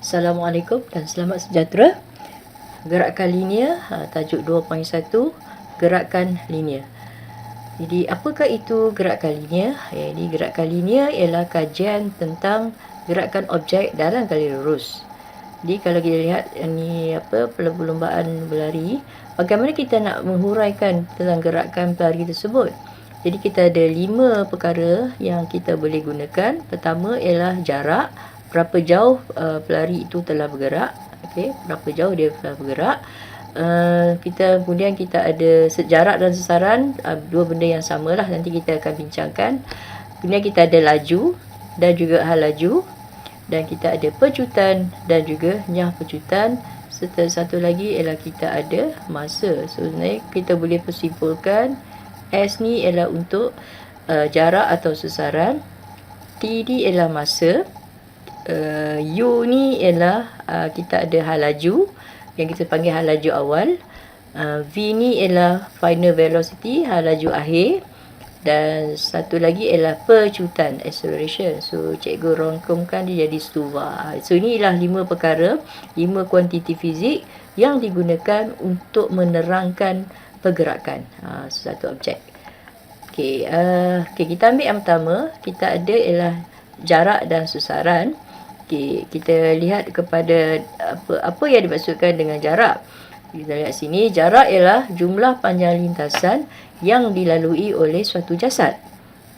Assalamualaikum dan selamat sejahtera. Gerakan linear, tajuk 2.1, gerakan linear. Jadi apakah itu gerakan linear? Jadi gerakan linear ialah kajian tentang gerakan objek dalam garis lurus. Jadi kalau kita lihat ini perlombaan berlari, bagaimana kita nak menghuraikan tentang gerakan pelari tersebut? Jadi kita ada 5 perkara yang kita boleh gunakan. Pertama ialah jarak, berapa jauh pelari itu telah bergerak. Okey, berapa jauh dia telah bergerak. Kemudian kita ada jarak dan sasaran, dua benda yang samalah, nanti kita akan bincangkan. Kemudian kita ada laju dan juga hal laju, dan kita ada pecutan dan juga nyah pecutan, serta satu lagi ialah kita ada masa. So sebenarnya kita boleh persimpulkan S ni ialah untuk jarak atau sasaran, T ni ialah masa, U ni ialah kita ada hal laju yang kita panggil hal laju awal, V ni ialah final velocity, hal laju akhir, dan satu lagi ialah pecutan, acceleration. So cikgu rangkumkan dia jadi STUVA. So ini ialah 5 perkara, 5 kuantiti fizik yang digunakan untuk menerangkan pergerakan satu objek. Okey, kita ambil yang pertama, kita ada ialah jarak dan susaran. Okey, kita lihat kepada apa yang dimaksudkan dengan jarak. Kita lihat sini, jarak ialah jumlah panjang lintasan yang dilalui oleh suatu jasad.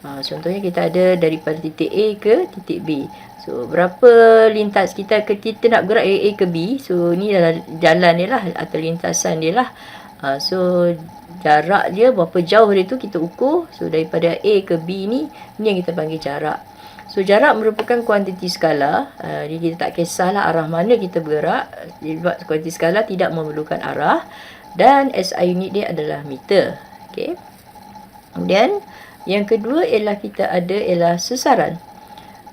Contohnya kita ada daripada titik A ke titik B. So berapa lintas kita nak gerak dari A ke B. So ni adalah jalan dia lah atau lintasan dia lah. So jarak dia berapa jauh dia tu kita ukur. So daripada A ke B ni yang kita panggil jarak. So jarak merupakan kuantiti skala. Jadi kita tak kisahlah arah mana kita bergerak. Sebab kuantiti skala tidak memerlukan arah. Dan SI unit dia adalah meter. Okey. Kemudian yang kedua ialah kita ada ialah sasaran.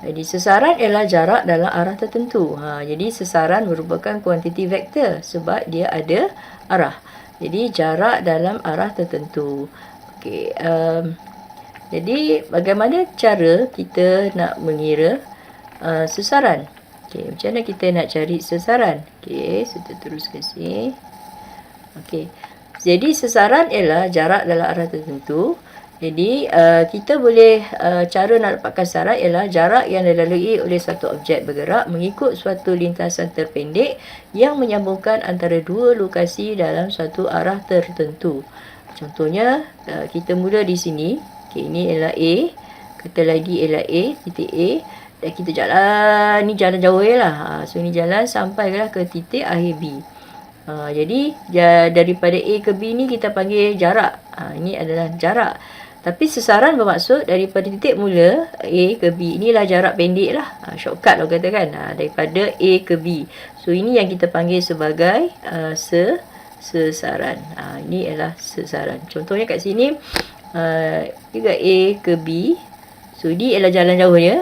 Jadi sasaran ialah jarak dalam arah tertentu. Jadi sasaran merupakan kuantiti vektor sebab dia ada arah. Jadi jarak dalam arah tertentu. Okey. Jadi bagaimana cara kita nak mengira sasaran? Okey, macam mana kita nak cari sasaran? Okey, kita teruskan sini. Okey. Jadi sasaran ialah jarak dalam arah tertentu. Jadi kita boleh cara nak dapatkan sasaran ialah jarak yang dilalui oleh satu objek bergerak mengikut suatu lintasan terpendek yang menyambungkan antara dua lokasi dalam suatu arah tertentu. Contohnya kita mula di sini. Okay, ini ialah A. Kata lagi ialah A, titik A. Dan kita jalan, ni jalan jauh lah. So ni jalan sampailah ke titik akhir B. Jadi daripada A ke B ni kita panggil jarak. Ini adalah jarak. Tapi sasaran bermaksud daripada titik mula A ke B. Inilah jarak pendek lah. Shortcut lah katakan. Daripada A ke B. So ini yang kita panggil sebagai sasaran. Ini adalah sasaran. Contohnya kat sini juga A ke B. So D ialah jalan jauh dia.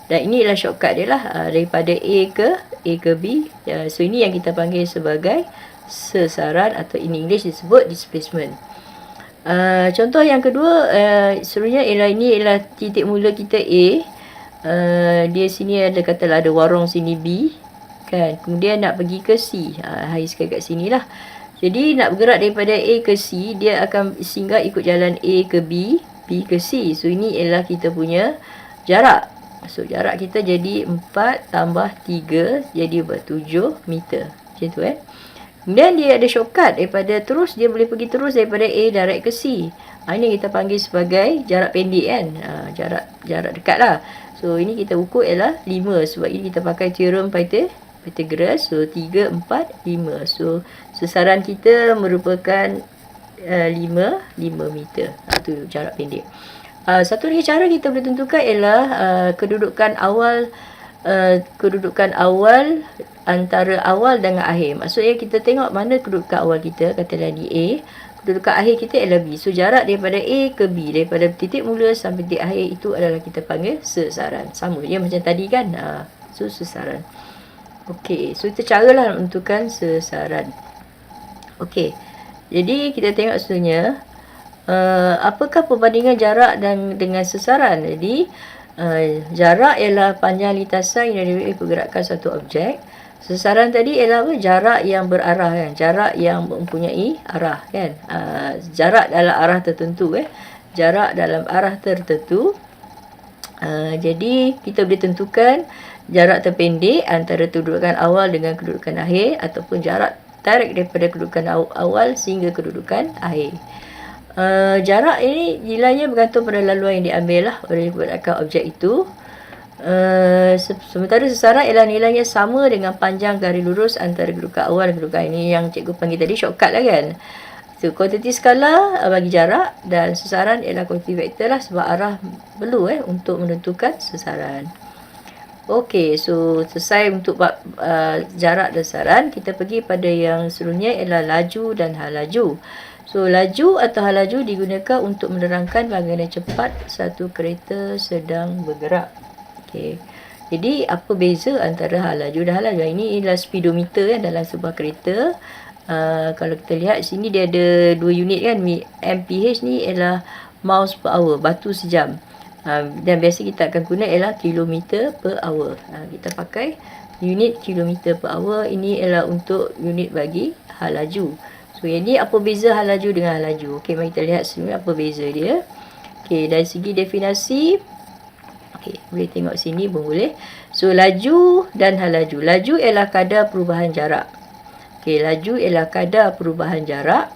Dan ini ialah shortcut dia lah. Daripada A ke B. So ini yang kita panggil sebagai sasaran, atau in English disebut displacement. Contoh yang kedua, sebenarnya ini ialah titik mula kita A. Dia sini ada, katalah ada warung sini B kan. Kemudian nak pergi ke C. Hai sekali kat sini lah. Jadi nak bergerak daripada A ke C, dia akan singgah ikut jalan A ke B, B ke C. So ini ialah kita punya jarak. So jarak kita jadi 4 tambah 3 jadi 7 meter. Macam tu Kemudian dia ada shortcut daripada terus, dia boleh pergi terus daripada A direct ke C. Ini kita panggil sebagai jarak pendek kan. Jarak dekat lah. So ini kita ukur ialah 5 sebab ini kita pakai teorem Pythagoras. So 3, 4, 5. So sasaran kita merupakan 5 meter. Itu jarak pendek. Satu lagi cara kita boleh tentukan ialah kedudukan awal antara awal dengan akhir. Maksudnya kita tengok mana kedudukan awal kita, katalah di A. Kedudukan akhir kita ialah B. So jarak daripada A ke B, daripada titik mula sampai titik akhir, itu adalah kita panggil sasaran. Sama je macam tadi kan. So sasaran. Okey, so itu caralah nak menentukan sasaran. Okey. Jadi kita tengok sebenarnya apakah perbandingan jarak dengan sasaran. Jadi Jarak ialah panjang lintasan yang diberi pergerakan satu objek. Sesaran tadi ialah apa? Jarak yang berarah kan, jarak yang mempunyai arah kan. Jarak dalam arah tertentu jarak dalam arah tertentu. Jadi kita boleh tentukan jarak terpendek antara kedudukan awal dengan kedudukan akhir, ataupun jarak tarik daripada kedudukan awal sehingga kedudukan akhir. Jarak ini nilainya bergantung pada laluan yang diambil lah oleh pergerakan objek itu. Sementara sesaran ialah nilainya sama dengan panjang garis lurus antara kedudukan awal dan kedudukan ini, yang cikgu panggil tadi shortcut lah kan. So, kuantiti skala bagi jarak, dan sesaran ialah kuantiti vektor lah, sebab arah perlu untuk menentukan sesaran. Okey, so selesai untuk jarak dan sesaran. Kita pergi pada yang seterusnya ialah laju dan hal laju. So, laju atau hal laju digunakan untuk menerangkan bagaimana cepat satu kereta sedang bergerak. Okey. Jadi, apa beza antara hal laju dan hal laju? Ini ialah speedometer dalam sebuah kereta. Kalau kita lihat sini dia ada 2 unit kan. MPH ni ialah miles per hour, batu sejam. Dan biasa kita akan guna ialah kilometer per hour. Kita pakai unit kilometer per hour. Ini ialah untuk unit bagi hal laju. So, yang ni apa beza hal laju dengan hal laju? Okey, mari kita lihat sebenarnya apa beza dia. Okey, dari segi definisi, okey, boleh tengok sini pun boleh. So, laju dan hal laju. Laju ialah kadar perubahan jarak. Okey, laju ialah kadar perubahan jarak.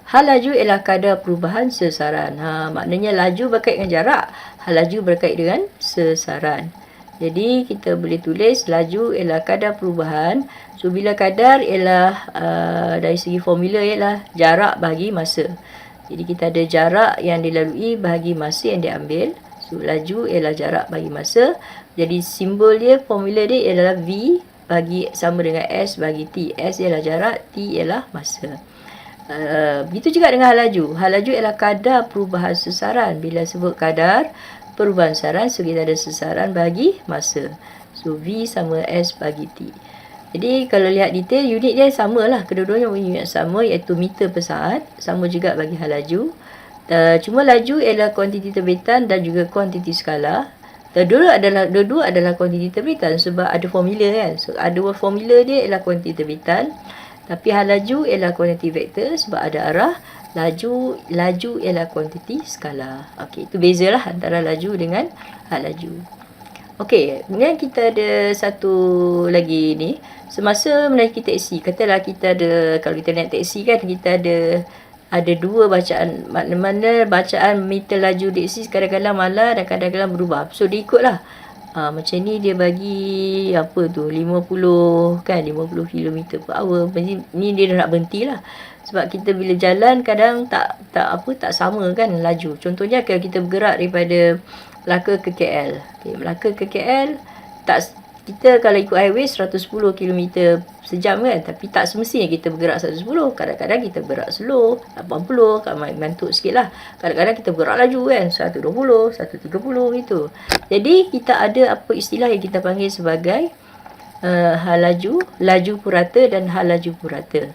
Hal laju ialah kadar perubahan sesaran. Maknanya laju berkait dengan jarak, hal laju berkait dengan sesaran. Jadi, kita boleh tulis laju ialah kadar perubahan. So, bila kadar ialah dari segi formula ialah jarak bahagi masa. Jadi, kita ada jarak yang dilalui bahagi masa yang diambil. So, laju ialah jarak bahagi masa. Jadi, simbol dia, formula dia ialah V bagi sama dengan S bagi T. S ialah jarak, T ialah masa. Begitu juga dengan hal laju. Hal laju ialah kadar perubahan sesaran. Bila sebut kadar perubahan sesaran, so kita ada sesaran bagi masa. So, V sama S bagi T. Jadi, kalau lihat detail, unit dia sama lah. Kedua-duanya unit yang sama, iaitu meter per saat. Sama juga bagi hal laju. Cuma laju ialah kuantiti terbitan dan juga kuantiti skala. Dua-dua adalah kuantiti terbitan sebab ada formula kan. So, ada formula dia ialah kuantiti terbitan. Tapi hal laju ialah kuantiti vektor sebab ada arah. Laju ialah kuantiti skala. Okey, itu bezalah antara laju dengan hal laju. Okey, kemudian kita ada satu lagi ni. Semasa menaiki taksi, katalah kita ada, kalau kita naik taksi kan, kita ada dua bacaan. Mana-mana bacaan meter laju taksi kadang-kadang malas dan kadang-kadang berubah. So, dia ikutlah. Macam ni dia bagi apa tu 50 kan, 50 km per hour. Ni dia dah nak berhenti lah. Sebab kita bila jalan kadang tak sama kan laju. Contohnya kalau kita bergerak daripada Melaka ke KL. Okay, Melaka ke KL, kita kalau ikut highway 110 km sejam kan, tapi tak semestinya kita bergerak 110. Kadang-kadang kita bergerak slow 80, ngantuk sikit lah. Kadang-kadang kita bergerak laju kan 120, 130 gitu. Jadi kita ada apa istilah yang kita panggil sebagai hal laju purata dan hal laju purata.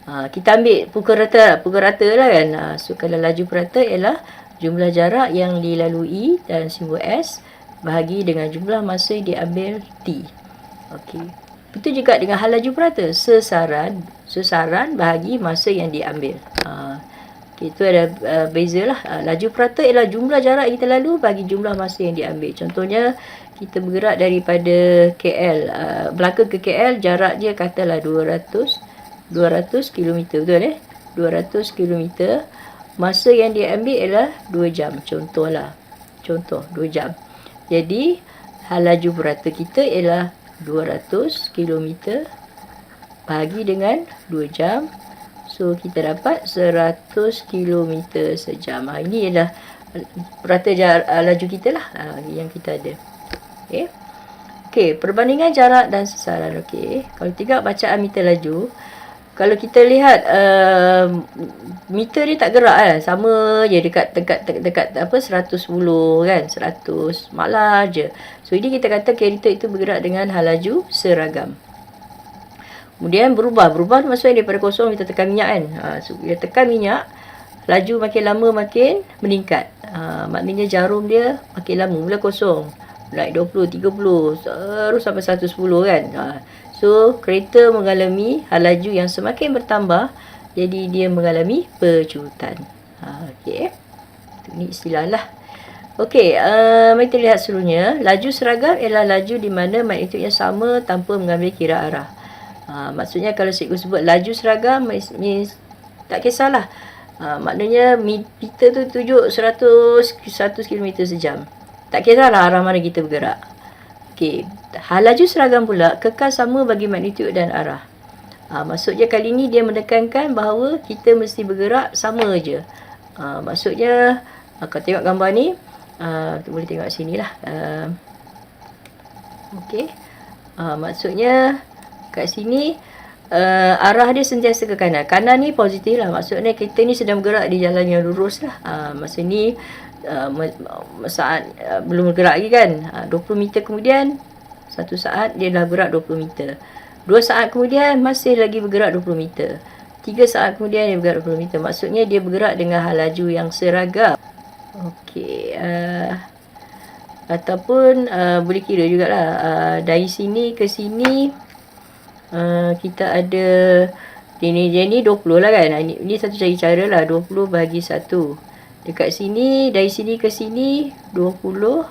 Kita ambil pukul rata lah kan. So, kalau laju purata ialah jumlah jarak yang dilalui dan simbol S bahagi dengan jumlah masa yang diambil T. Okey. Itu juga dengan hal laju purata. Sesaran bahagi masa yang diambil. Okay, itu ada beza lah. Laju purata ialah jumlah jarak yang kita lalu bagi jumlah masa yang diambil. Contohnya, kita bergerak daripada KL. Melaka ke KL, jarak dia katalah 200 km. Betul 200 km. Masa yang diambil ialah 2 jam. Contoh 2 jam. Jadi, hal laju purata kita ialah 200 km bahagi dengan 2 jam. So, kita dapat 100 km sejam. Ini ialah purata laju kita lah yang kita ada. Okey, perbandingan jarak dan sesaran. Okey, kalau tengok bacaan meter laju, kalau kita lihat meter dia tak gerak kan, sama je dekat 110 kan, 100 malah je. So, ini kita kata kereta itu bergerak dengan hal laju seragam. Kemudian berubah maksudnya daripada kosong kita tekan minyak kan. So, bila tekan minyak, laju makin lama makin meningkat. Maknanya jarum dia makin lama, mula kosong. naik 20, 30, terus sampai 110 kan. So, kereta mengalami hal laju yang semakin bertambah, jadi dia mengalami pecutan. Okey. Ini istilah lah. Okey, mari kita lihat seluruhnya. Laju seragam ialah laju di mana magnitudnya sama tanpa mengambil kira arah. Maksudnya kalau cikgu sebut laju seragam, means tak kisahlah. Maknanya meter tu tunjuk 100 km sejam. Tak kisahlah arah mana kita bergerak. Okey, hal laju seragam pula kekal sama bagi magnitud dan arah. Maksudnya kali ni dia menekankan bahawa kita mesti bergerak sama je. Maksudnya kalau tengok gambar ni, boleh tengok sini lah. Okey, maksudnya kat sini arah dia sentiasa ke kanan. Kanan ni positif lah. Maksudnya kita ni sedang bergerak di jalan yang lurus lah. Masa ni saat belum bergerak lagi kan. 20 meter kemudian, 1 saat dia dah bergerak 20 meter. 2 saat kemudian masih lagi bergerak 20 meter. 3 saat kemudian dia bergerak 20 meter. Maksudnya dia bergerak dengan hal laju yang seragam. Okey, ataupun boleh kira jugalah. Dari sini ke sini kita ada ini 20 lah kan. Ini satu cari cara lah. 20 bahagi 1. Dekat sini, dari sini ke sini 20.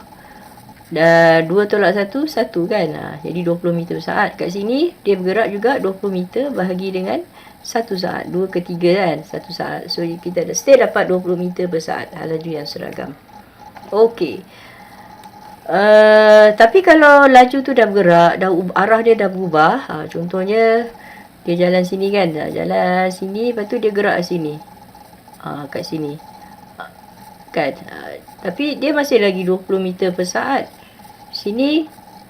Dan 2 tolak 1, 1 kan. Jadi 20 meter per saat. Kat sini dia bergerak juga 20 meter bahagi dengan 1 saat. 2 ke 3 kan. 1 saat. So kita still dapat 20 meter per saat. Hal laju yang seragam. Okey. Tapi kalau laju tu dah bergerak, arah dia dah berubah. Contohnya dia jalan sini kan. Jalan sini, lepas tu dia gerak sini. Kat sini. Kan. Tapi dia masih lagi 20 meter per saat. Sini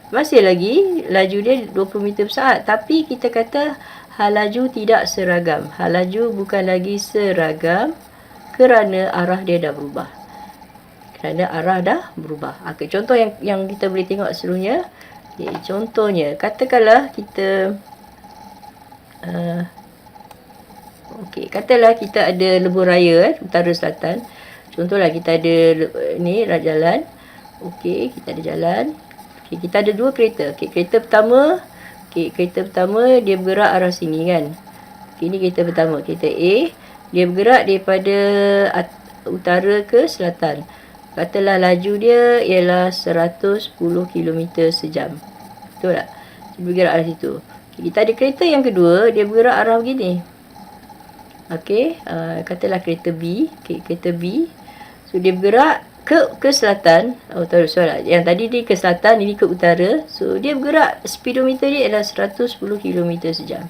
masih lagi laju dia 20 meter per saat. Tapi kita kata hal laju tidak seragam. Hal laju bukan lagi seragam kerana arah dia dah berubah. Kerana arah dah berubah. Contoh yang kita boleh tengok seluruhnya. Contohnya, katakanlah kita katalah kita ada lebuh raya utara selatan. Contohlah kita ada ni jalan. Okey, kita ada jalan. Okey, kita ada 2 kereta. Okey, kereta pertama dia bergerak arah sini kan. Okey, ni kereta pertama, kereta A. Dia bergerak daripada utara ke selatan. Katalah laju dia ialah 110 km sejam. Betul tak? Dia bergerak arah situ. Okay, kita ada kereta yang kedua, dia bergerak arah begini. Okey, katalah kereta B. Okay, kereta B. So dia bergerak ke selatan. Yang tadi dia ke selatan, ini ke utara. So dia bergerak, speedometer dia ialah 110 km sejam.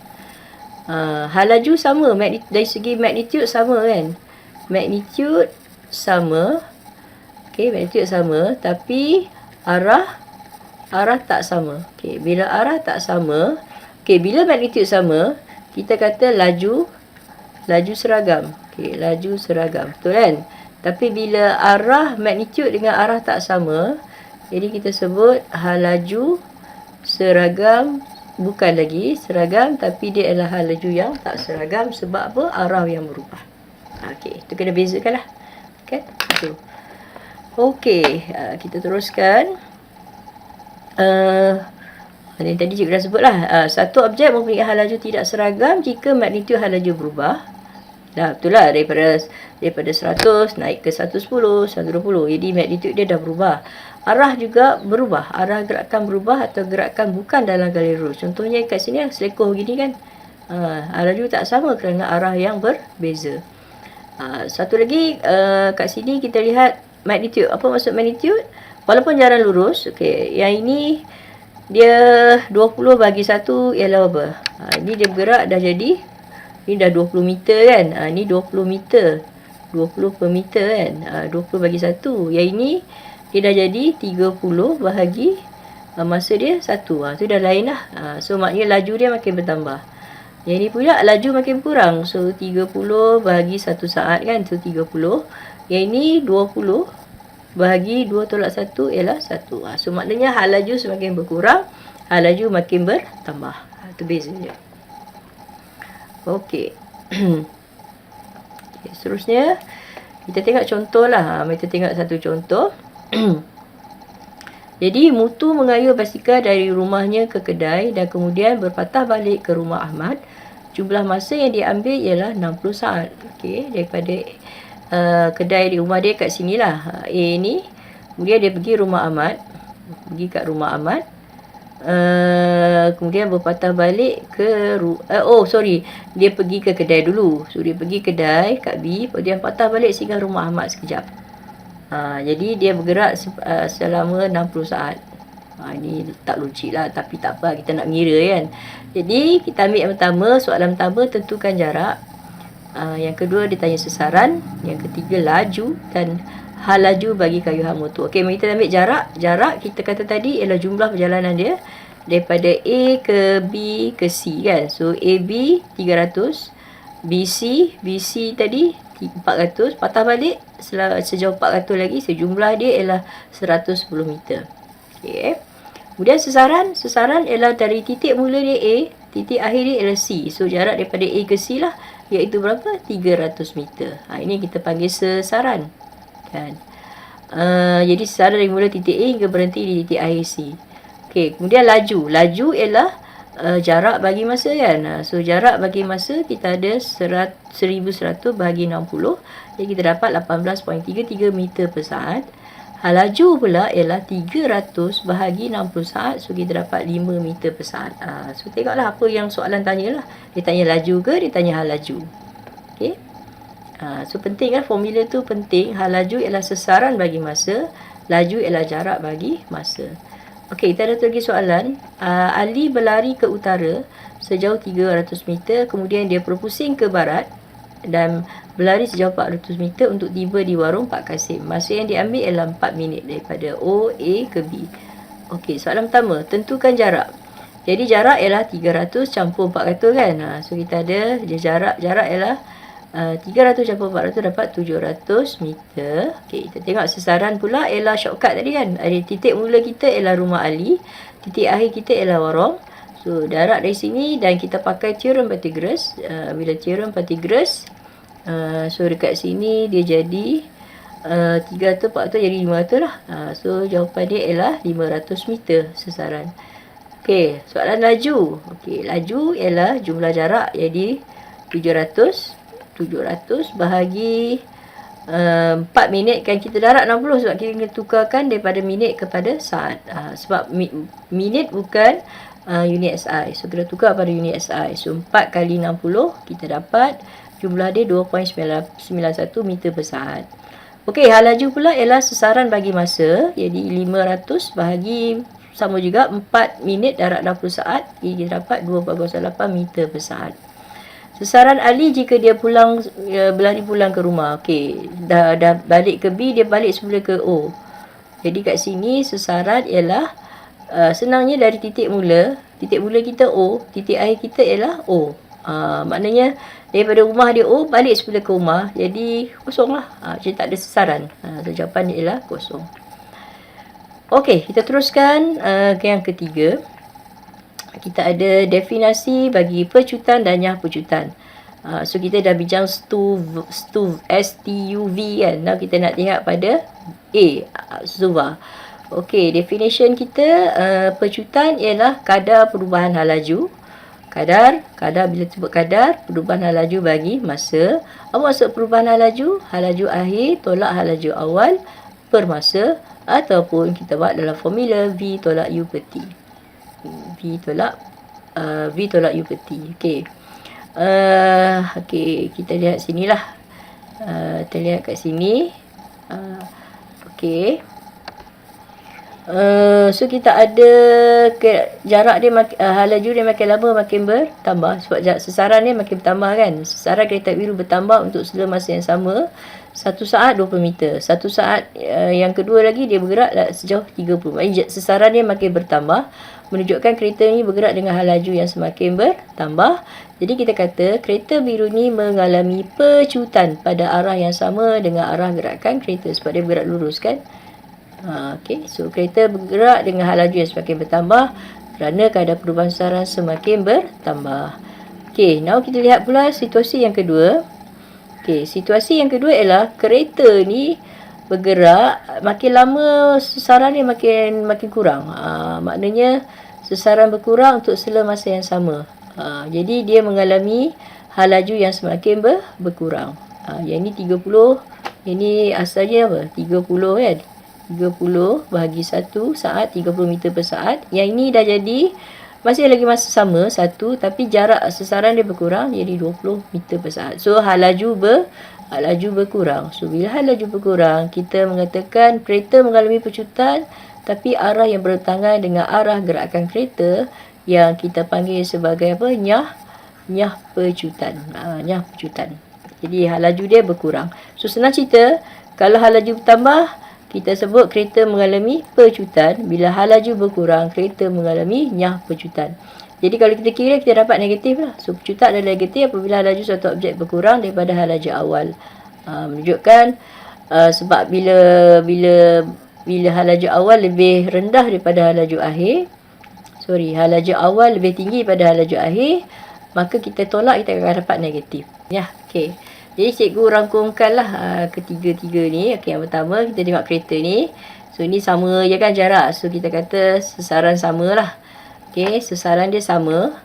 Hal laju sama, dari segi magnitude sama kan. Magnitude sama. Okey, magnitude sama, tapi arah tak sama. Okey, bila arah tak sama, bila magnitude sama, kita kata laju seragam. Okey, laju seragam. Betul kan? Tapi bila arah magnitude dengan arah tak sama, jadi kita sebut hal laju seragam, bukan lagi seragam, tapi dia adalah hal laju yang tak seragam. Sebab apa? Arah yang berubah. Okey, itu kena bezakan lah. Kan? Itu. Okey, kita teruskan. Yang tadi cikgu dah sebut lah. Satu objek mempunyai hal laju tidak seragam jika magnitude hal laju berubah. Betul lah. Daripada 100 naik ke 110, 120. Jadi magnitude dia dah berubah. Arah juga berubah. Arah gerakan berubah atau gerakan bukan dalam garis lurus. Contohnya kat sini selekoh gini kan. Hal laju tak sama kerana arah yang berbeza. Satu lagi, kat sini kita lihat magnitude. Apa maksud magnitude? Walaupun jalan lurus, okey, yang ini dia 20 bagi 1 ialah apa? Ini dia bergerak dah jadi, ini dah 20 meter kan. Ini 20 meter. 20 per meter kan. 20 bagi 1. Yang ini dia dah jadi 30 bahagi masa dia 1. Tu dah lain lah. So maknanya laju dia makin bertambah. Yang ini pula laju makin kurang. So 30 bahagi 1 saat kan. So 30. Yang ini 20 bahagi 2 tolak 1 ialah 1. So maknanya hal laju semakin berkurang, hal laju makin bertambah. Itu beza dia. Okey. Seterusnya kita tengok contoh lah. Kita tengok satu contoh. Jadi Mutu mengayuh basikal dari rumahnya ke kedai dan kemudian berpatah balik ke rumah Ahmad. Jumlah masa yang diambil ialah 60 saat. Okey, daripada kedai di rumah dia kat sinilah, A ni. Kemudian dia pergi rumah Ahmad. Pergi kat rumah Ahmad. Kemudian berpatah balik ke dia pergi ke kedai dulu. So dia pergi kedai kat B, kemudian patah balik singgah rumah Ahmad sekejap. Jadi dia bergerak selama 60 saat. Ini tak logik lah, tapi tak apa, kita nak mengira kan. Jadi kita ambil yang pertama, soalan pertama tentukan jarak. Yang kedua dia tanya sesaran, yang ketiga laju, dan hal laju bagi kayuhan motor. Okey, mari kita ambil jarak. Jarak kita kata tadi ialah jumlah perjalanan dia daripada A ke B ke C kan. So AB 300, BC tadi 400, patah balik sejauh 400 lagi, sejumlah dia ialah 110 meter. Okey. Kemudian sesaran ialah dari titik mula dia A, titik akhir dia ialah C. So jarak daripada A ke C lah, iaitu berapa? 300 meter. Ini kita panggil sesaran. Kan? Jadi sesaran dari mula titik A hingga berhenti di titik akhir C. Okey, kemudian laju ialah jarak bagi masa kan. So jarak bagi masa kita ada 1100 bahagi 60, jadi kita dapat 18.33 meter per saat. Hal laju pula ialah 300 bahagi 60 saat, so kita dapat 5 meter per saat. So tengoklah apa yang soalan tanya lah. Dia tanya laju ke dia tanya hal laju. Okey. So penting kan, formula tu penting. Hal laju ialah sesaran bagi masa, laju ialah jarak bagi masa. Okey, kita ada lagi soalan. Ali berlari ke utara sejauh 300 meter, kemudian dia berpusing ke barat dan berlari sejauh 400 meter untuk tiba di warung Pak Kasim. Masa yang diambil ialah 4 minit daripada O, A ke B. Okey, soalan pertama, tentukan jarak. Jadi jarak ialah 300 campur 400 kan. So kita ada jarak ialah 300 campur 400 dapat 700 meter. Okey, kita tengok sesaran pula ialah shortcut tadi kan. Titik mula kita ialah rumah Ali, titik akhir kita ialah warung. So jarak dari sini dan kita pakai teorem Pythagoras. Bila teorem Pythagoras, so dekat sini dia jadi 300, 400 jadi 500 lah. So jawapan dia ialah 500 meter sesaran. Okey, soalan laju. Okey, laju ialah jumlah jarak, jadi 700 bahagi 4 minit kan, kita darab 60 sebab kita tukarkan daripada minit kepada saat. Sebab minit bukan unit SI, so kita tukar pada unit SI. So 4 kali 60 kita dapat jumlah dia 2.91 meter per saat. Okey, hal laju pula ialah sesaran bagi masa, jadi 500 bahagi sama juga 4 minit darab 60 saat, jadi kita dapat 2.8 meter per saat. Sesaran Ali jika dia berlari pulang ke rumah. Okey, dah balik ke B, dia balik semula ke O. Jadi kat sini sesaran ialah senangnya dari titik mula kita O, titik akhir kita ialah O. Maknanya daripada rumah dia O balik semula ke rumah, jadi kosong lah. Jadi tak ada sesaran. So jawapan dia ialah kosong. Okey, kita teruskan ke yang ketiga. Kita ada definisi bagi pecutan dan nyah pecutan. So kita dah bincang STUV kan. Now kita nak lihat pada A, SUVA. Okey, definition kita, pecutan ialah kadar perubahan hal laju. Kadar bila sebut kadar perubahan hal laju bagi masa. Apa maksud perubahan hal laju? Hal laju akhir tolak hal laju awal per masa, ataupun kita buat dalam formula V tolak U per T. V tolak U per T. Okey. Okey, kita lihat sinilah. Kita lihat kat sini. Okey. So kita ada jarak dia hal laju dia makin lama makin bertambah sebab sesaran dia makin bertambah kan. Sesaran kereta biru bertambah untuk segala masa yang sama. 1 saat 20 meter. 1 saat yang kedua lagi dia bergerak sejauh 30. Sesaran dia makin bertambah, menunjukkan kereta ni bergerak dengan hal laju yang semakin bertambah. Jadi kita kata kereta biru ni mengalami pecutan pada arah yang sama dengan arah gerakan kereta sebab dia bergerak lurus kan. Okey, so kereta bergerak dengan hal laju yang semakin bertambah kerana kadar perubahan sesaran semakin bertambah. Okey, now kita lihat pula situasi yang kedua. Okey, situasi yang kedua ialah kereta ni bergerak, makin lama sesaran dia makin kurang. Maknanya sesaran berkurang untuk sela masa yang sama. Jadi dia mengalami hal laju yang semakin berkurang. Yang ini 30, ini asalnya apa? 30 kan? 30 bahagi 1 saat 30 meter per saat. Yang ini dah jadi masih lagi masa sama 1, tapi jarak sesaran dia berkurang jadi 20 meter per saat. So hal laju berkurang. So bila hal laju berkurang, kita mengatakan kereta mengalami pecutan, tapi arah yang bertentangan dengan arah gerakan kereta yang kita panggil sebagai apa? Nyah pecutan. Nyah pecutan. Jadi hal laju dia berkurang. So senang cerita, kalau hal laju bertambah, kita sebut kereta mengalami pecutan. Bila hal laju berkurang, kereta mengalami nyah pecutan. Jadi kalau kita kira, kita dapat negatif lah. So pecutan adalah negatif apabila hal laju suatu objek berkurang daripada hal laju awal. Menunjukkan sebab bila hal laju awal lebih rendah daripada hal laju akhir, hal laju awal lebih tinggi daripada hal laju akhir, maka kita tolak, kita akan dapat negatif. Ya, okey. Jadi cikgu rangkumkanlah ketiga-tiga ni. Okey, yang pertama kita tengok kereta ni. So ni sama je kan jarak. So kita kata sesaran samalah. Okey, sesaran dia sama.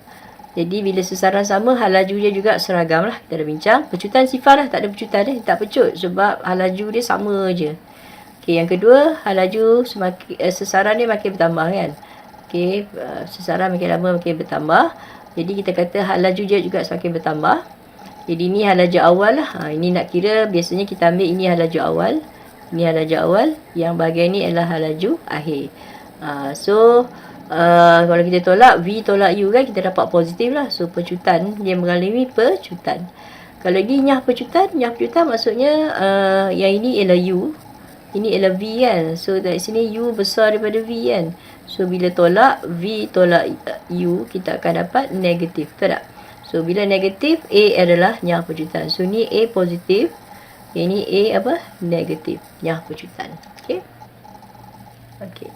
Jadi bila sesaran sama, hal laju dia juga seragam lah. Kita dah bincang. Pecutan sifar lah, tak ada pecutan dia. Tak pecut sebab hal laju dia sama je. Okey, yang kedua, hal laju sesaran dia makin bertambah kan. Okey, sesaran makin lama makin bertambah. Jadi kita kata hal laju dia juga semakin bertambah. Jadi ni hal laju awal lah. Ini nak kira, biasanya kita ambil ini hal laju awal. Ini hal laju awal. Yang bahagian ni adalah hal laju akhir. Kalau kita tolak V tolak U kan, kita dapat positif lah. So pecutan, dia mengalami pecutan. Kalau ini nyah pecutan maksudnya yang ini ialah U, ini ialah V kan. So dari sini U besar daripada V kan. So bila tolak V tolak U, kita akan dapat negatif. Betul tak? So bila negatif, A adalah nyah pecutan. So ni A positif, yang ni A apa? Negatif, nyah pecutan. Okey. Okey.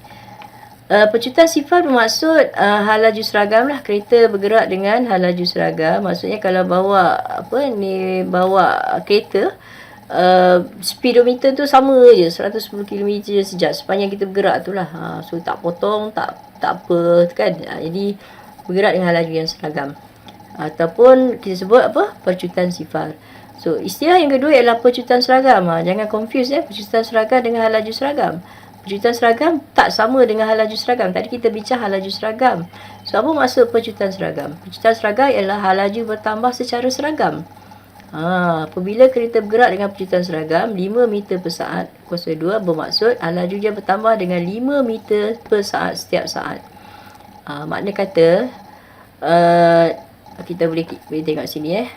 Pecutan sifar bermaksud hal laju seragam lah. Kereta bergerak dengan hal laju seragam. Maksudnya kalau bawa kereta, speedometer tu sama je, 110 km sejam sepanjang kita bergerak tu lah. So tak potong, tak apa kan. Jadi bergerak dengan hal laju yang seragam. Ataupun kita sebut apa? Pecutan sifar. So istilah yang kedua ialah pecutan seragam. Jangan confuse ya, pecutan seragam dengan hal laju seragam. Pecutan seragam tak sama dengan hal laju seragam. Tadi kita bincang hal laju seragam. So apa maksud pecutan seragam? Pecutan seragam ialah hal laju bertambah secara seragam. Apabila kereta bergerak dengan pecutan seragam 5 meter per saat kuasa 2, bermaksud hal laju dia bertambah dengan 5 meter per saat setiap saat. Makna kata kita boleh tengok sini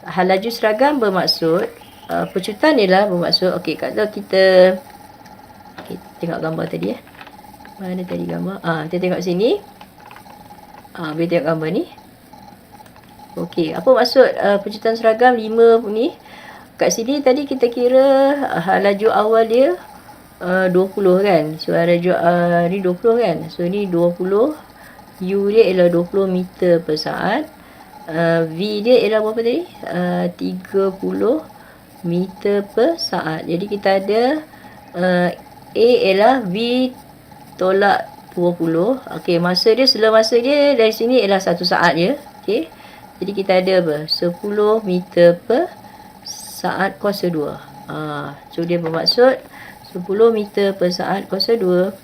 hal laju seragam bermaksud pecutan ialah bermaksud, okey, kalau kita tengok gambar tadi mana tadi gambar, kita tengok sini, boleh tengok gambar ni. Okey, apa maksud pecutan seragam 5 ni? Kat sini tadi kita kira hal laju awal dia 20 kan. So hal laju ni 20 kan. So ni 20, U dia ialah 20 meter per saat. V dia ialah berapa tadi? 30 meter per saat. Jadi kita ada A ialah V tolak 20. Okey, sela masa dia dari sini ialah 1 saat je. Okey. Jadi kita ada apa? 10 meter per saat kuasa 2. So dia bermaksud 10 meter per saat kuasa 2.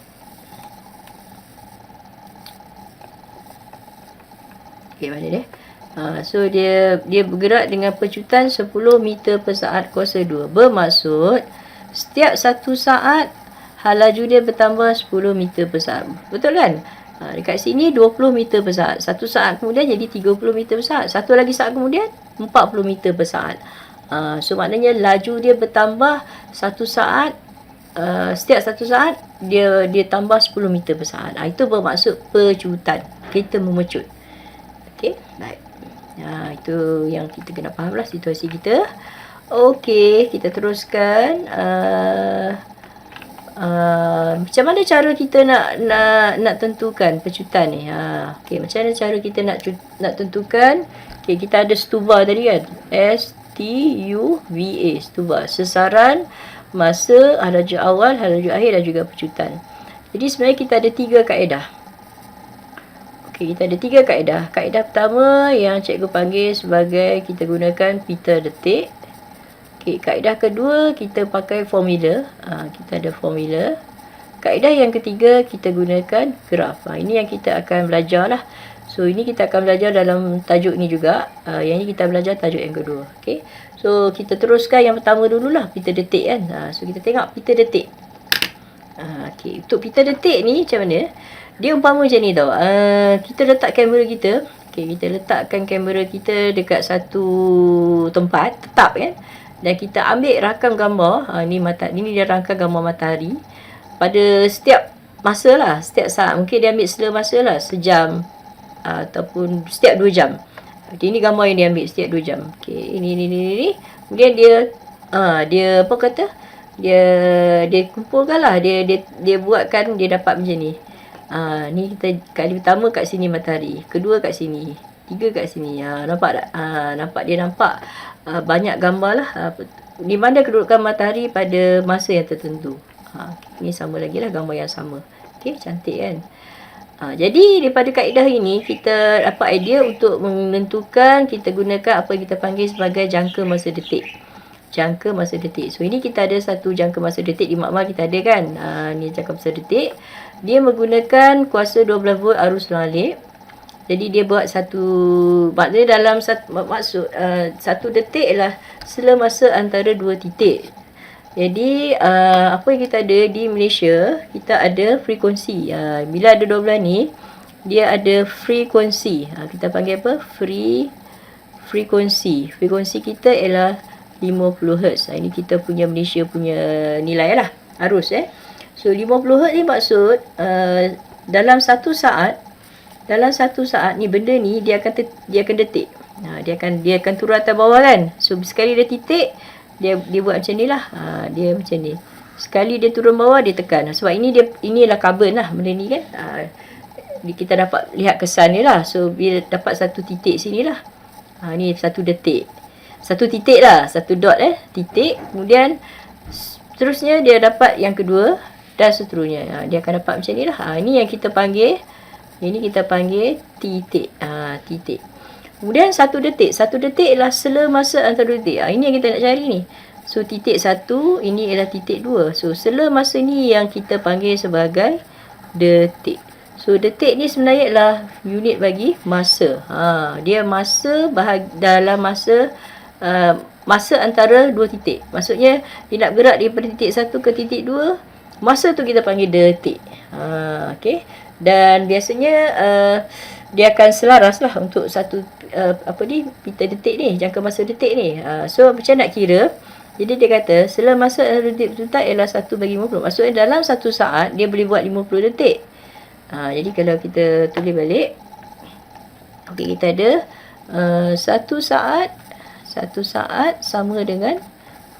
Okey, mana dia? So dia bergerak dengan pecutan 10 meter per saat kuasa 2. Bermaksud setiap 1 saat hal laju dia bertambah 10 meter per saat. Betul kan? Dekat sini 20 meter per saat. 1 saat kemudian jadi 30 meter per saat. 1 lagi saat kemudian 40 meter per saat. So maknanya laju dia bertambah 1 saat. Setiap 1 saat dia tambah 10 meter per saat. Itu bermaksud pecutan. Kereta memecut. Okey, baik. Itu yang kita kena faham lah situasi kita. Okey, kita teruskan. Macam mana cara kita nak tentukan pecutan ni? Okey, macam mana cara kita nak tentukan? Okey, kita ada stuba tadi kan. STUVA, stuba. Sesaran masa, halaju awal, halaju akhir dan juga pecutan. Jadi sebenarnya kita ada 3 kaedah. Okey, kita ada 3 kaedah. Kaedah pertama yang cikgu panggil sebagai kita gunakan pita detik. Okey, kaedah kedua kita pakai formula. Kita ada formula. Kaedah yang ketiga kita gunakan graf. Ini yang kita akan belajar lah. So ini kita akan belajar dalam tajuk ni juga. Yang ini kita belajar tajuk yang kedua. Okey. So kita teruskan yang pertama dululah, pita detik kan. So kita tengok pita detik. Okey, untuk pita detik ni macam mana? Dia umpama macam ni tau. Kita letak kamera kita. Okey, kita letakkan kamera kita dekat satu tempat tetap kan. Dan kita ambil rakam gambar. Ni dia rakam gambar matahari. Pada setiap masa lah, setiap saat. Mungkin dia ambil sela masa lah, sejam ataupun setiap 2 jam. Okay, ini gambar yang dia ambil setiap 2 jam. Okay, ini. Kemudian dia apa kata? Dia kumpulkan lah. Dia buatkan, dia dapat macam ni. Ni kita kali pertama kat sini matahari, kedua kat sini, 3 kat sini. Nampak tak? Nampak banyak gambar lah. Di mana kedudukan matahari pada masa yang tertentu. Ini sama lagi lah, gambar yang sama. Okey, cantik kan? Jadi daripada kaedah ini kita dapat idea untuk menentukan, kita gunakan apa yang kita panggil sebagai jangka masa detik. Jangka masa detik. So ini kita ada satu jangka masa detik di makmal kita ada kan. Ni jangka masa detik. Dia menggunakan kuasa 12 volt arus lalit. Jadi dia buat maknanya dalam satu detik ialah sela masa antara 2 titik. Jadi apa yang kita ada di Malaysia, kita ada frekuensi. Bila ada 12 ni, dia ada frekuensi. Kita panggil apa? Frekuensi. Frekuensi kita ialah 50 Hz. Ini kita punya Malaysia punya nilai lah, arus So 50 Hz ni maksud dalam satu saat ni benda ni dia akan detik. Dia akan turun atas bawah kan. So sekali dia titik, dia buat macam ni lah. Dia macam ni. Sekali dia turun bawah, dia tekan. Sebab inilah carbon lah benda ni kan. Kita dapat lihat kesan ni lah. So bila dapat satu titik sini lah. Ni satu detik. Satu titik lah. Satu dot titik. Kemudian seterusnya dia dapat yang kedua. Dan seterusnya. Dia akan dapat macam ni lah. Ini yang kita panggil. Ini kita panggil titik. Titik. Kemudian satu detik. Satu detik ialah sela masa antara 2 titik. Ini yang kita nak cari ni. So titik 1, ini ialah titik 2. So sela masa ni yang kita panggil sebagai detik. So detik ni sebenarnya ialah unit bagi masa. Dia masa dalam masa antara 2 titik. Maksudnya dia nak gerak daripada titik 1 ke titik 2. Masa tu kita panggil detik. Okey. Dan biasanya dia akan selaras lah untuk satu pita detik ni, jangka masa detik ni. So macam nak kira, jadi dia kata sela masa detik betul-betul ialah 1/50. Maksudnya dalam satu saat dia boleh buat 50 detik. Jadi kalau kita tulis balik, okey, kita ada satu saat sama dengan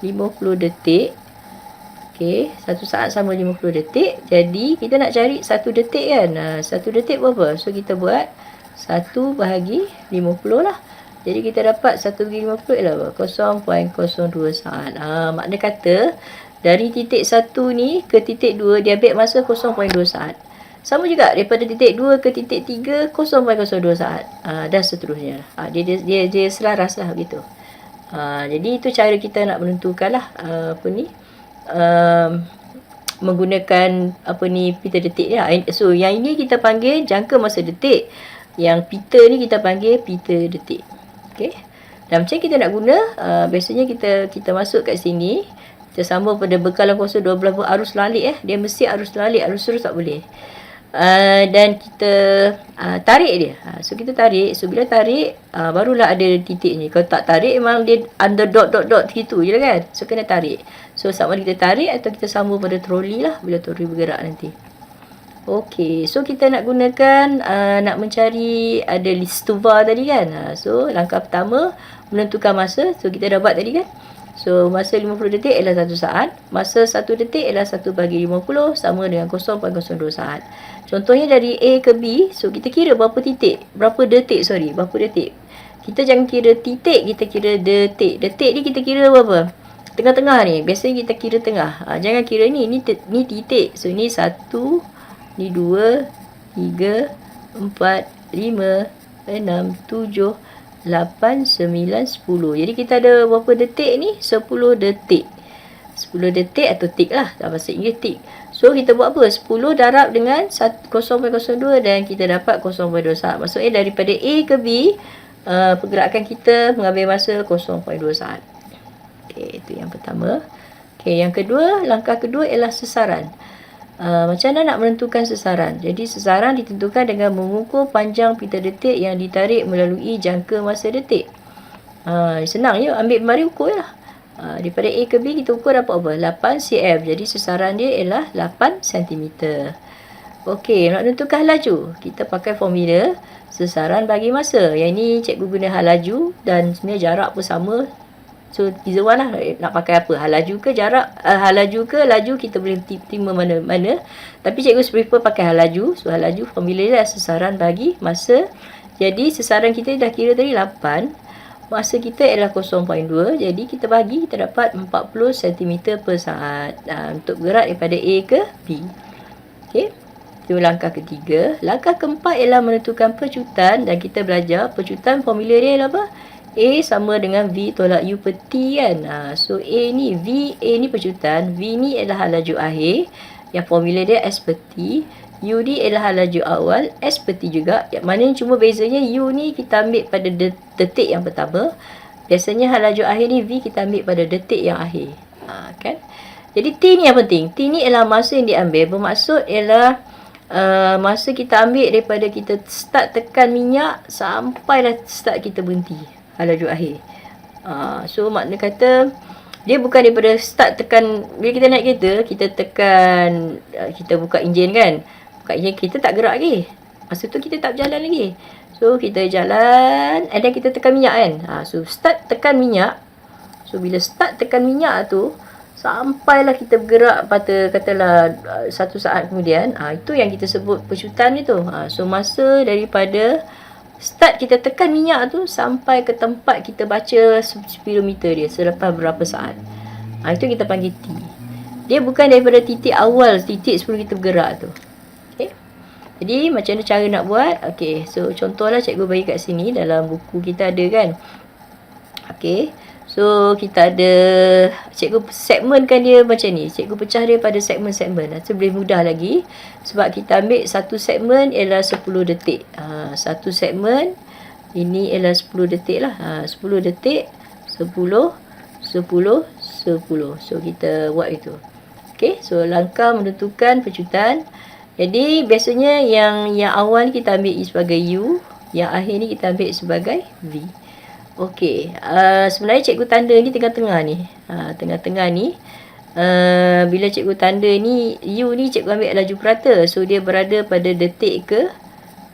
50 detik. Okey, satu saat sama 50 detik. Jadi kita nak cari satu detik kan. Satu detik berapa? So kita buat 1/50 lah. Jadi kita dapat 1/50 ialah berapa? 0.02 saat. Makna kata dari titik 1 ni ke titik 2 dia ambil masa 0.2 saat. Sama juga daripada titik 2 ke titik 3 0.02 saat. Dan seterusnya. Dia selaras lah begitu. Jadi itu cara kita nak menentukan lah menggunakan pita detik ni. So yang ini kita panggil jangka masa detik. Yang pita ni kita panggil pita detik. Okey. Dan macam kita nak guna, biasanya kita masuk kat sini, kita sambung pada bekalan kuasa 12 volt arus lalit dia mesti arus lalit, arus terus tak boleh. Dan kita tarik dia. So kita tarik. So bila tarik, barulah ada titik ni. Kalau tak tarik memang dia under dot gitu je lah kan. So kena tarik. So sama ada kita tarik atau kita sambung pada troli lah bila troli bergerak nanti. Okey, so kita nak gunakan nak mencari ada listuva tadi kan. So langkah pertama menentukan masa. So kita dah buat tadi kan. So masa 50 detik ialah 1 saat. Masa 1 detik ialah 1/50 sama dengan 0.02 saat. Contohnya dari A ke B, so kita kira berapa detik. Kita jangan kira titik, kita kira detik. Detik ni kita kira berapa? tengah-tengah ni. Biasanya kita kira tengah. Jangan kira ni titik. So ni 1, ni 2, 3, 4, 5, 6, 7, 8, 9, 10. Jadi kita ada berapa detik ni? 10 detik. 10 detik atau tik lah. Dalam bahasa Inggeris tik. So kita buat apa? 10 darab dengan 0.02 dan kita dapat 0.2 saat. Maksudnya daripada A ke B, pergerakan kita mengambil masa 0.2 saat. Okey, itu yang pertama. Okey, yang kedua, langkah kedua ialah sesaran. Macam mana nak menentukan sesaran? Jadi sesaran ditentukan dengan mengukur panjang pita detik yang ditarik melalui jangka masa detik. Senang je, ambil mari ukur lah. Daripada A ke B kita ukur dapat apa? 8 cm. Jadi sesaran dia ialah 8 cm. Okey, nak tentukan laju. Kita pakai formula sesaran bagi masa. Yang ni cikgu guna hal laju dan sebenarnya jarak pun sama. So, either one lah nak pakai apa. Hal laju ke jarak, hal laju ke laju kita boleh terima mana-mana. Tapi cikgu prefer pakai hal laju. So, hal laju formula dia sesaran bagi masa. Jadi, sesaran kita dah kira tadi 8. Masa kita ialah 0.2. Jadi, kita bagi, kita dapat 40 cm per saat. Untuk bergerak daripada A ke B. Okey. Itu langkah ketiga. Langkah keempat ialah menentukan pecutan. Dan kita belajar pecutan formula dia ialah apa? A sama dengan V tolak U per T kan. So A ni, V, A ni pecutan. V ni adalah hal laju akhir. Yang formula dia S per T. U ni adalah hal laju awal. S per T juga. Yang mana cuma bezanya U ni kita ambil pada detik yang pertama. Biasanya hal laju akhir ni V kita ambil pada detik yang akhir. Kan? Jadi T ni yang penting. T ni adalah masa yang diambil. Bermaksud ialah masa kita ambil daripada kita start tekan minyak sampailah start kita berhenti. Hal laju akhir. So makna kata dia bukan daripada start tekan. Bila kita naik kereta, kita tekan, kita buka enjin kan. Buka enjin, kita tak gerak lagi. Masa tu kita tak berjalan lagi. So kita jalan, and then kita tekan minyak kan. So start tekan minyak. So bila start tekan minyak tu, sampailah kita bergerak pada katalah 1 saat kemudian. Itu yang kita sebut pecutan itu. So masa daripada start kita tekan minyak tu sampai ke tempat kita baca speedometer dia selepas berapa saat. Itu kita panggil T. Dia bukan daripada titik awal, titik sebelum kita bergerak tu. Okay. Jadi macam mana cara nak buat? Okay. So contohlah cikgu bagi kat sini dalam buku kita ada kan. Okay. So kita ada, cikgu segmenkan dia macam ni. Cikgu pecah dia pada segmen-segmen. Itu boleh mudah lagi. Sebab kita ambil satu segmen ialah 10 detik. Satu segmen ini ialah 10 detik lah. 10 detik, 10, 10, 10. So kita buat itu. Okay. So langkah menentukan pecutan. Jadi biasanya yang awal kita ambil sebagai U. Yang akhir ni kita ambil sebagai V. Okey, sebenarnya cikgu tanda ni tengah-tengah ni. Tengah-tengah ni. Bila cikgu tanda ni, U ni cikgu ambil laju purata. So, dia berada pada detik ke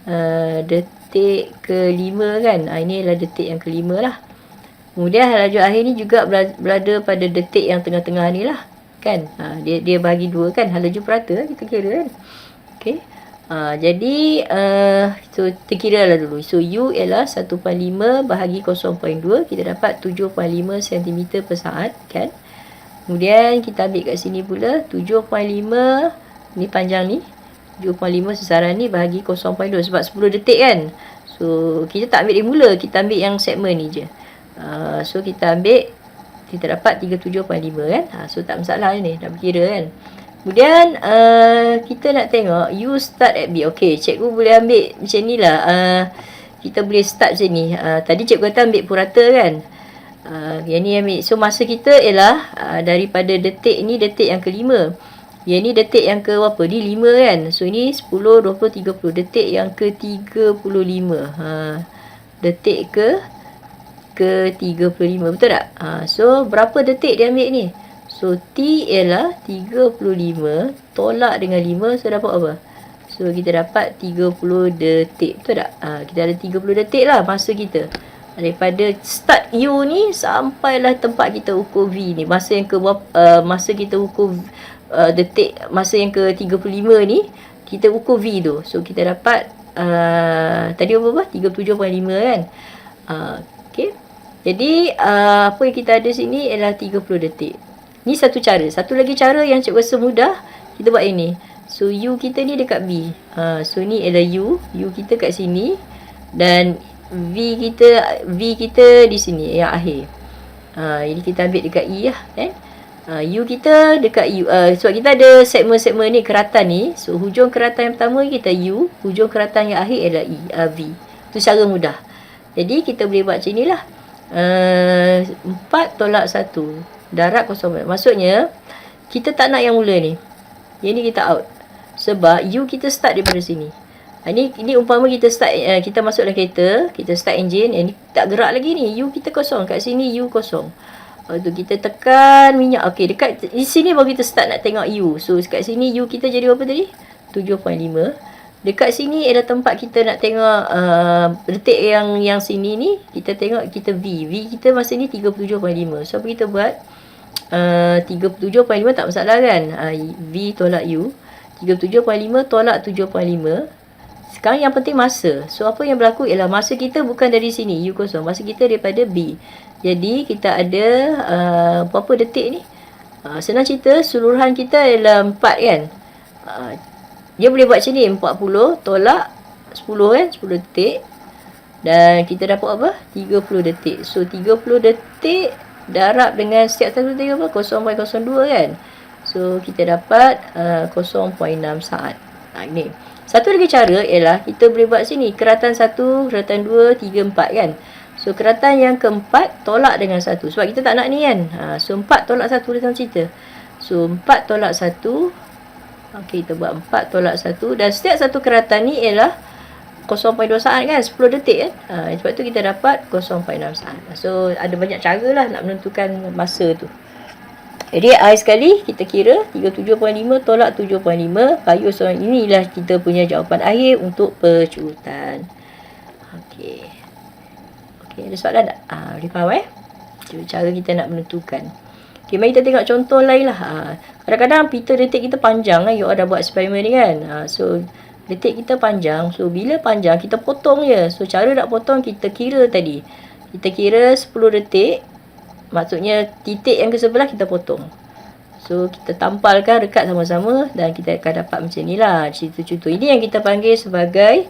5 kan. Ini adalah detik yang ke-5 lah. Kemudian laju akhir ni juga berada pada detik yang tengah-tengah ni lah. Kan. Dia bagi 2 kan. Laju purata kita kira kan. Okey. Jadi so terkira lah dulu. So U ialah 1.5 bahagi 0.2, kita dapat 7.5 cm per saat kan. Kemudian kita ambil kat sini pula 7.5 ni panjang ni, 7.5 sesaran ni bahagi 0.2 sebab 10 detik kan. So kita tak ambil dari mula, kita ambil yang segmen ni je. So kita ambil, kita dapat 37.5 kan. So tak masalah ni, dah berkira kan. Kemudian kita nak tengok U start at B. Okey, cikgu boleh ambil macam ni lah. Kita boleh start macam ni. Tadi cikgu kata ambil purata kan. Yang ni ambil. So masa kita ialah daripada detik ni detik yang ke-5. Yang ni detik yang ke berapa? Ni 5 kan. So ni 10, 20, 30. Detik yang ke-35. Detik ke-35. Betul tak? So berapa detik dia ambil ni? So, T ialah 35 tolak dengan 5. So, dapat apa? So, kita dapat 30 detik. Betul tak? Kita ada 30 detik lah masa kita. Daripada start U ni sampailah tempat kita ukur V ni. Masa yang ke masa kita ukur detik, masa yang ke 35 ni, kita ukur V tu. So, kita dapat tadi berapa? 37.5 kan? Okay. Jadi apa yang kita ada sini ialah 30 detik. Ni satu cara. Satu lagi cara yang cikgu rasa mudah, kita buat ini. So U kita ni dekat B. So ni ialah U kita kat sini dan V kita di sini yang akhir. Jadi kita ambil dekat E lah kan. U kita dekat U. Sebab kita ada segmen-segmen ni, keratan ni. So hujung keratan yang pertama kita U, hujung keratan yang akhir ialah V. Itu cara mudah. Jadi kita boleh buat macam inilah. 4 tolak 1 darab kosong. Maksudnya kita tak nak yang mula ni. Yang ni kita out. Sebab U kita start daripada sini. Ini umpama kita start, kita masuk dalam kereta, kita start engine, yang ni tak gerak lagi ni. U kita kosong. Kat sini U kosong. Tu kita tekan minyak. Okey, dekat di sini baru kita start nak tengok U. So kat sini U kita jadi berapa tadi? 7.5. Dekat sini adalah tempat kita nak tengok detik yang sini ni. Kita tengok kita V kita masa ni 37.5. So apa kita buat? 37.5 tak masalah kan? V tolak U. 37.5 tolak 7.5. Sekarang yang penting masa. So apa yang berlaku ialah masa kita bukan dari sini U kosong. Masa kita daripada B. Jadi kita ada berapa detik ni? Senang cerita, seluruhan kita ialah 4 kan? Dia boleh buat macam ni, 40 tolak 10 kan, 10 detik. Dan kita dapat apa? 30 detik. So 30 detik darab dengan setiap satu detik apa? 0.02 kan. So kita dapat 0.6 saat. Ni. Satu lagi cara ialah kita boleh buat sini, keratan 1, keratan 2, 3, 4 kan. So keratan yang keempat tolak dengan 1. Sebab kita tak nak ni kan. So 4 tolak 1 dia cerita. So 4 tolak 1. Okey, kita buat 4 tolak 1. Dan setiap satu keratan ni ialah 0.2 saat kan, 10 detik kan. Sebab tu kita dapat 0.6 saat. So ada banyak cara lah nak menentukan masa tu. Jadi akhir sekali kita kira 37.5 tolak 7.5. Payu soalan inilah kita punya jawapan akhir untuk percutan. Okey. Okey, ada soalan tak? Boleh faham cara kita nak menentukan. Okey, mari kita tengok contoh lain lah. Kadang-kadang pita detik kita panjang kan. You all dah buat eksperimen ni kan. So detik kita panjang. So bila panjang kita potong je. So cara nak potong kita kira tadi. Kita kira 10 detik. Maksudnya titik yang ke sebelah kita potong. So kita tampalkan dekat sama-sama dan kita akan dapat macam ni lah contoh. Ini yang kita panggil sebagai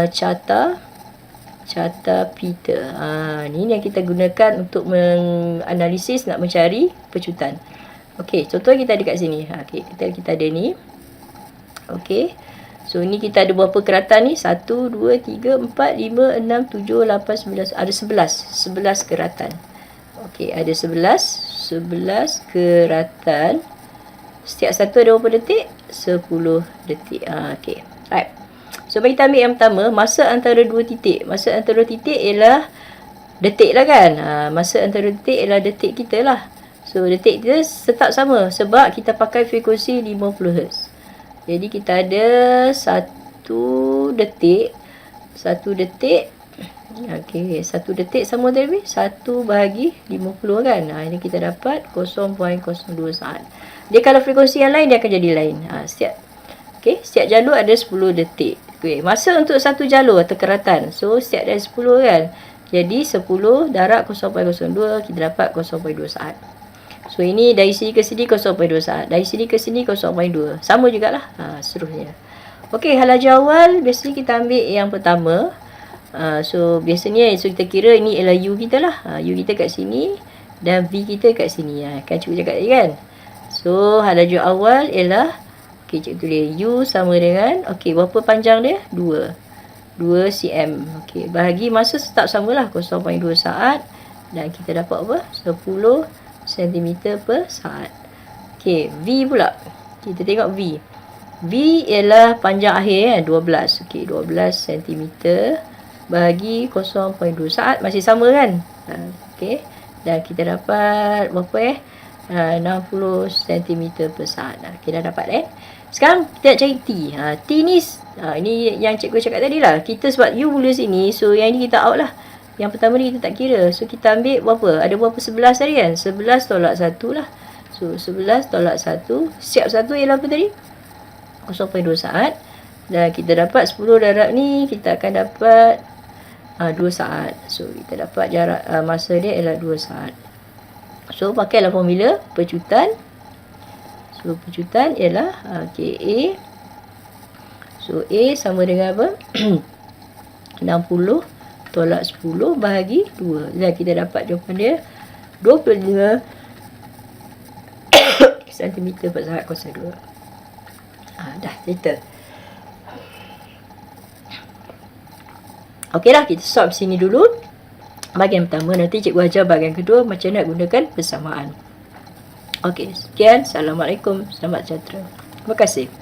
carta pita. Ini yang kita gunakan untuk menganalisis, nak mencari percutan. Okey, contoh kita ada kat sini. Okey, kita ada ni. Okey. So ni kita ada berapa keratan ni? 1 2 3 4 5 6 7 8 9. Ada 11 keratan. Okey, ada 11 keratan. Setiap satu ada berapa detik? 10 detik. Okey. Right. So bagi kita ambil yang pertama, masa antara dua titik. Masa antara titik ialah detik lah kan. Masa antara detik ialah detik kita lah. So detik kita tetap sama sebab kita pakai frekuensi 50 Hz. Jadi kita ada 1 detik. 1 detik. Okey, 1 detik sama tadi 1 bahagi 50 kan. Ini kita dapat 0.02 saat. Dia kalau frekuensi yang lain dia akan jadi lain. Setiap jalur ada 10 detik. Okey, masa untuk satu jalur atau keratan. So setiap ada 10 kan. Jadi 10 darab 0.02 kita dapat 0.2 saat. So ini dari sini ke sini 0.2 saat. Dari sini ke sini 0.2. Sama jugalah. Seterusnya. Okey, halajar awal biasanya kita ambil yang pertama. So biasanya kita kira ini ialah U kita lah. U kita kat sini dan V kita kat sini. Kan cikgu cakap tadi kan. So halajar awal ialah, okey, cikgu tulis U sama dengan, okey, berapa panjang dia? 2 cm. Okey, bahagi masa tetap samalah 0.2 saat dan kita dapat apa? 10 cm per saat. Okey, V pula. Kita tengok V. V ialah panjang akhir 12. Okey, 12 cm bahagi 0.2 saat masih sama kan? Okey. Dan kita dapat berapa 60 cm per saat. Kita dah dapat Sekarang kita nak cari T. T ni ini yang cikgu cakap tadi lah. Kita sebab U mula sini, so yang ni kita out lah. Yang pertama ni kita tak kira. So kita ambil berapa? Ada berapa 11 tadi kan? 11 tolak 1 lah. So 11 tolak 1. Siap satu ialah apa tadi? 0.2 saat. Dan kita dapat 10 darab ni kita akan dapat 2 saat. So kita dapat jarak masa dia ialah 2 saat. So pakailah formula pecutan. So pecutan ialah KA. So A sama dengan apa? 60 tolak 10 bahagi 2. Dan kita dapat jawapan dia 25 cm per saat kuasa 2. Dah settle. Okeylah, kita stop sini dulu. Bahagian pertama, nanti cikgu ajar bahagian kedua macam nak gunakan persamaan. Okey, sekian. Assalamualaikum. Selamat sejahtera. Terima kasih.